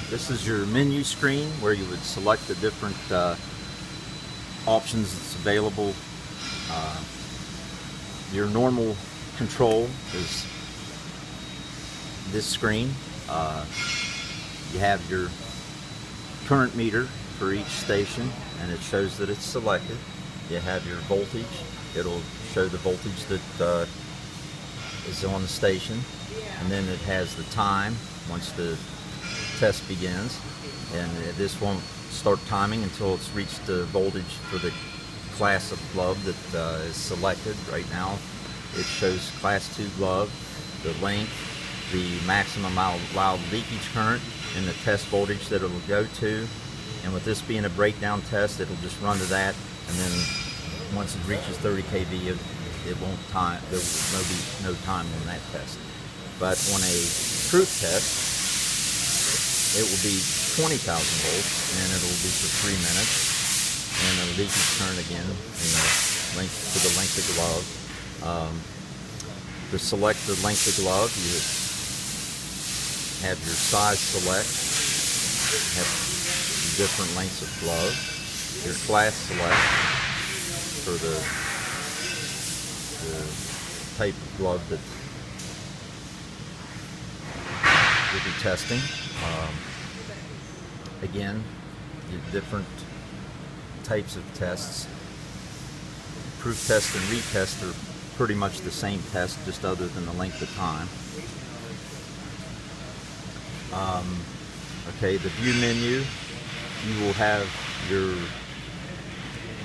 This is your menu screen where you would select the different options that's available. Your normal control is this screen. You have your current meter for each station, and it shows that it's selected. You have your voltage. It'll show the voltage that is on the station, and then it has the time once the test begins, and this won't start timing until it's reached the voltage for the class of glove that is selected. Right now it shows class 2 glove, the length, the maximum allowed leakage current, and the test voltage that it will go to. And with this being a breakdown test, it'll just run to that, and then once it reaches 30 kV it won't time, there will be no time on that test. But on a proof test, it will be 20,000 volts, and it will be for 3 minutes, and the leakage current again, and the length to the length of glove. To select the length of glove, you have your size select, you have different lengths of glove, your class select for the type of glove that you'll be testing. Again, different types of tests. Proof test and retest are pretty much the same test, just other than the length of time. Okay, the view menu, you will have your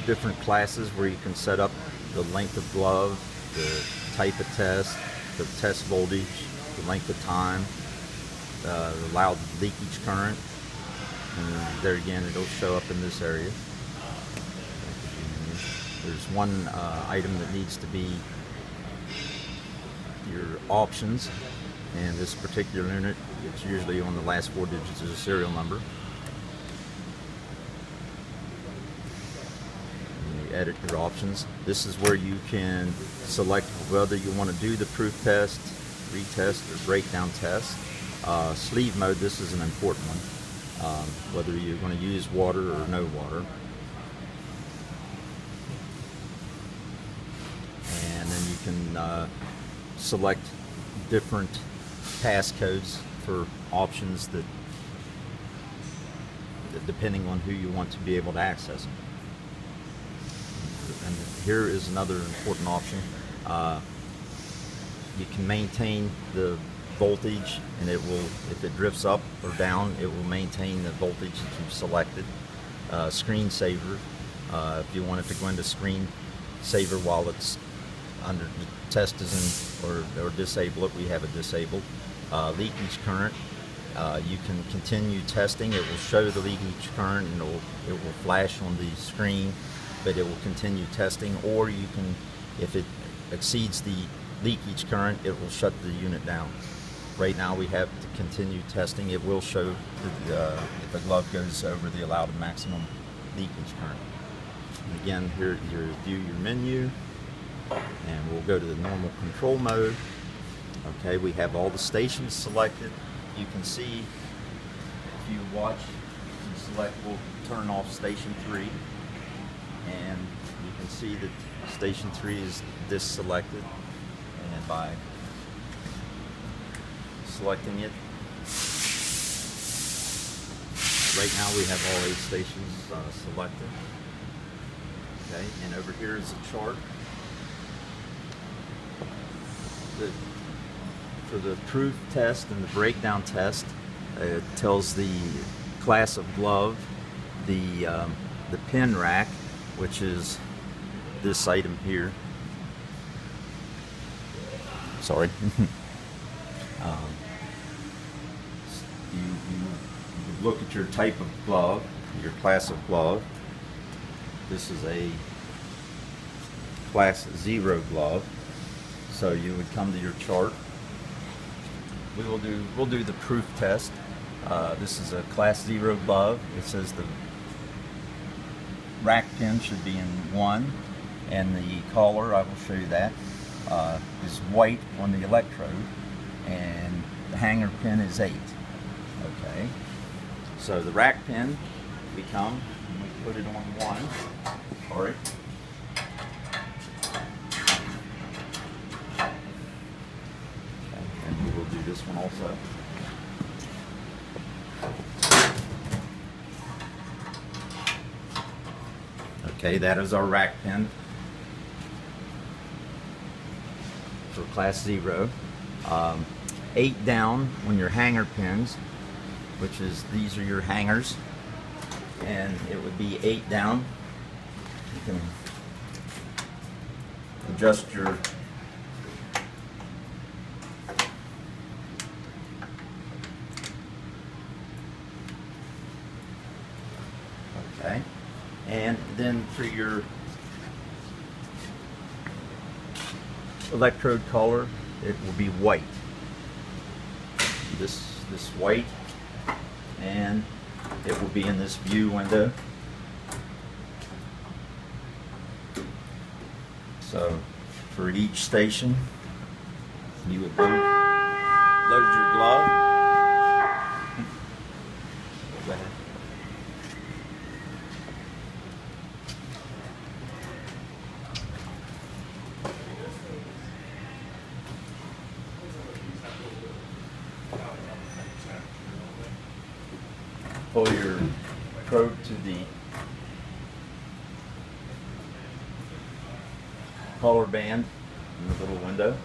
different classes where you can set up the length of glove, the type of test, the test voltage, the length of time, the allowed leakage current, and there again it'll show up in this area. There's one item that needs to be your options, and this particular unit, it's usually on the last 4 digits of the serial number. And you edit your options. This is where you can select whether you want to do the proof test, retest, or breakdown test. Sleeve mode, this is an important one. Whether you're going to use water or no water. And then you can select different passcodes for options that depending on who you want to be able to access them. And here is another important option. You can maintain the voltage, and it will, if it drifts up or down, it will maintain the voltage that you've selected. Screensaver, if you want it to go into screensaver while it's under the test is in, or disable it, we have it disabled. Leakage current, you can continue testing. It will show the leakage current, and it will flash on the screen, but it will continue testing. Or you can, if it exceeds the leakage current, it will shut the unit down. Right now we have to continue testing. It will show if a glove goes over the allowed maximum leakage current. And again, here you view your menu, and we'll go to the normal control mode. Okay, we have all the stations selected. You can see, if you watch and select, we'll turn off station 3, and you can see that station 3 is disselected, and by selecting it, right now we have all 8 stations selected. Okay, and over here is a chart that for the proof test and the breakdown test, it tells the class of glove, the pin rack, which is this item here. Sorry. You look at your type of glove, your class of glove. This is a class 0 glove. So you would come to your chart. We'll do the proof test. This is a class 0 glove. It says the rack pin should be in 1, and the collar, I will show you that. is white on the electrode, and the hanger pin is 8. Okay, so the rack pin, we come and we put it on one. Sorry. Okay, and we will do this one also. Okay, that is our rack pin for class 0. 8 down on your hanger pins, which is, these are your hangers, and it would be 8 down. You can adjust your okay, and then for your electrode color, it will be white. This white, and it will be in this view window. So for each station, you would load your glove. Go ahead. Pull your probe to the color band in the little window.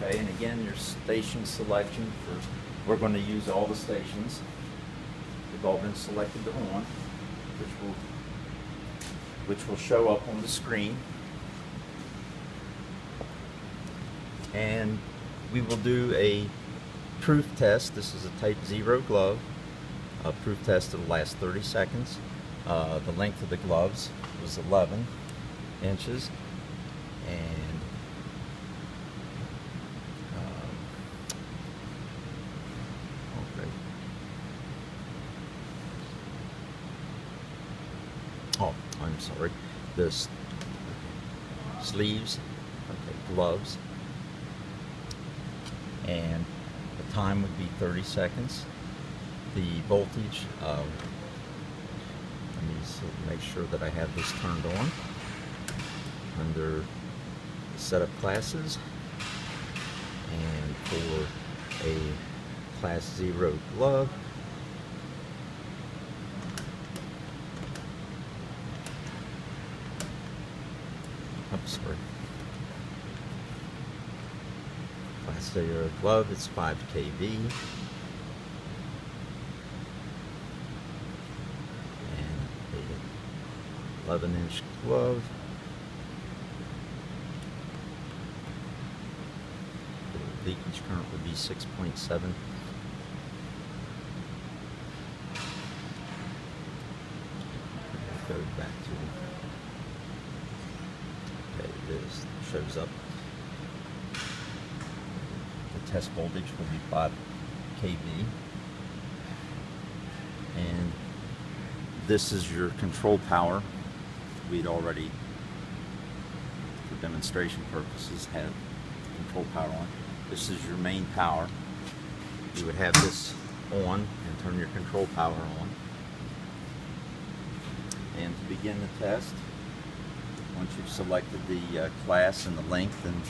Okay, and again, your station selection for, we're going to use all the stations. They've all been selected on, which will show up on the screen. And we will do a proof test. This is a type 0 glove. A proof test that will last 30 seconds. The length of the gloves was 11 inches. And oh, I'm sorry, the sleeves, okay, gloves, and the time would be 30 seconds. The voltage, let me make sure that I have this turned on under the setup classes, and for a class 0 glove, sorry. Class 0 glove, it's 5 kV. 11-inch glove. The leakage current would be 6.7. Go back to, okay, this shows up. The test voltage will be 5 kV, and this is your control power. We'd already, for demonstration purposes, had control power on. This is your main power. You would have this on and turn your control power on. And to begin the test, once you've selected the class and the length, and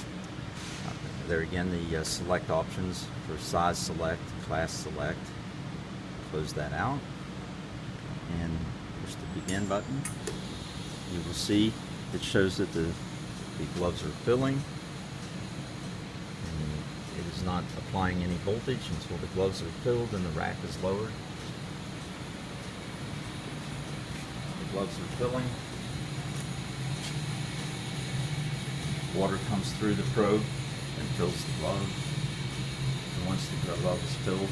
there again the select options for size select, class select, close that out and push the begin button. You will see it shows that the gloves are filling, and it is not applying any voltage until the gloves are filled and the rack is lowered. Gloves are filling. Water comes through the probe and fills the glove. And once the glove is filled,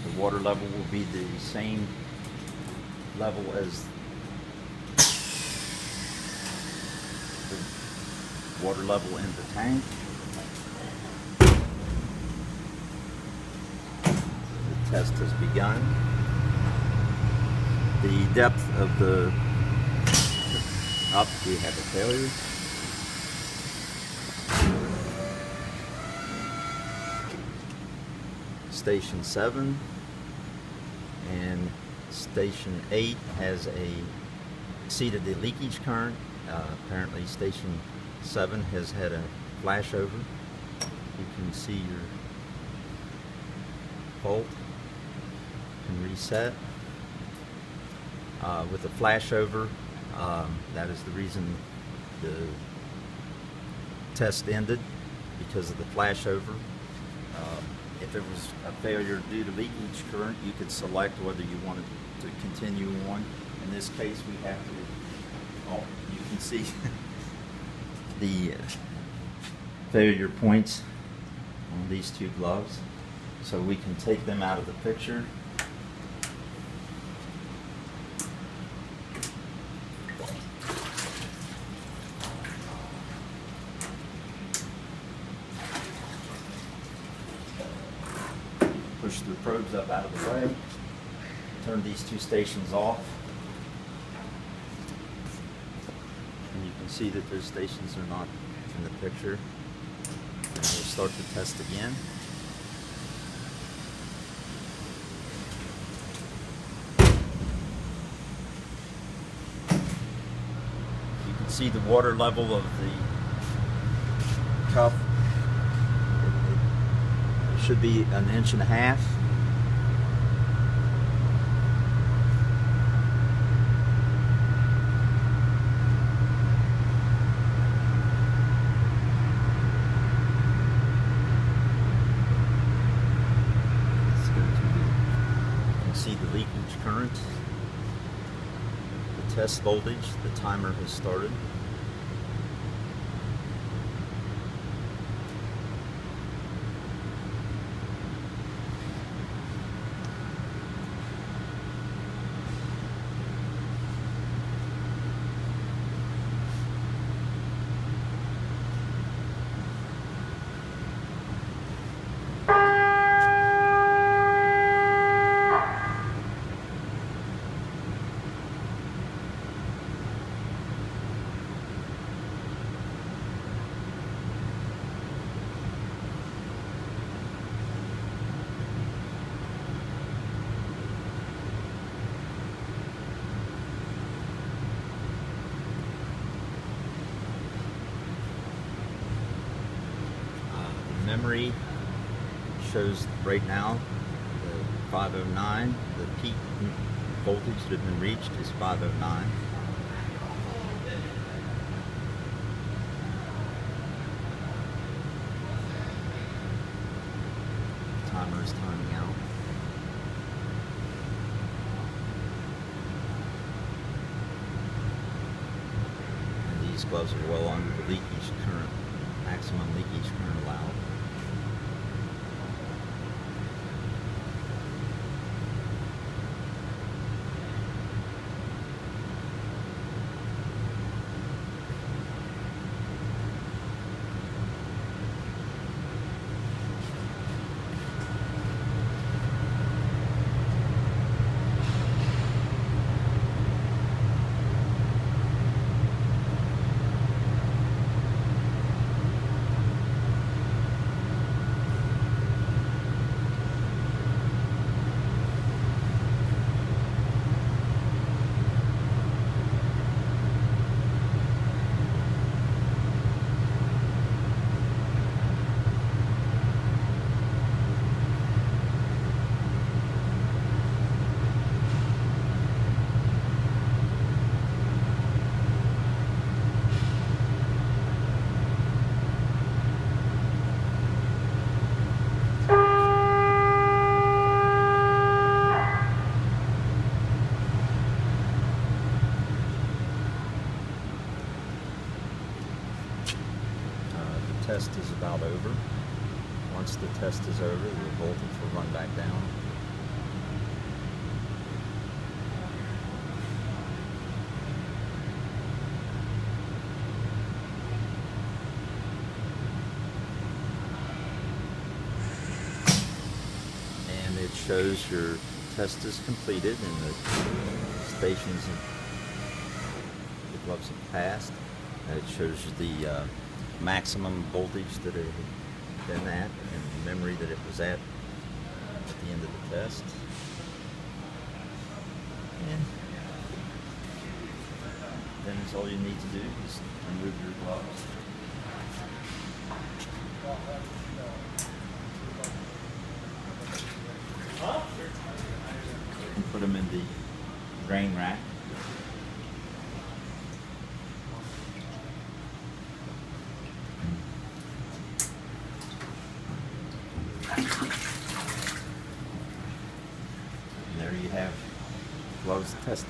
the water level will be the same level as the water level in the tank. Test has begun. The depth of the up, we have a failure. Station 7 and Station 8 has exceeded the leakage current. Apparently Station 7 has had a flashover. You can see your fault. Reset. With the flashover, that is the reason the test ended, because of the flashover. If it was a failure due to leakage current, you could select whether you wanted to continue on. In this case, we have to, oh, you can see the failure points on these two gloves, so we can take them out of the picture. Push the probes up out of the way, turn these two stations off, and you can see that those stations are not in the picture. And we'll start the test again. You can see the water level of the cup. Should be 1.5 inches. Let's go to you can see the leakage current, the test voltage, the timer has started. Memory shows right now the 509. The peak voltage that has been reached is 509. Timer is timing out. gloves are well under the leakage current, maximum leakage current allowed. Test is about over. Once the test is over, the voltage will run back down. And it shows your test is completed and the stations, the gloves have passed. It shows you the maximum voltage that it had been at and the memory that it was at the end of the test. And then it's all you need to do is remove your gloves. And put them in the drain rack. And there you have gloves tested.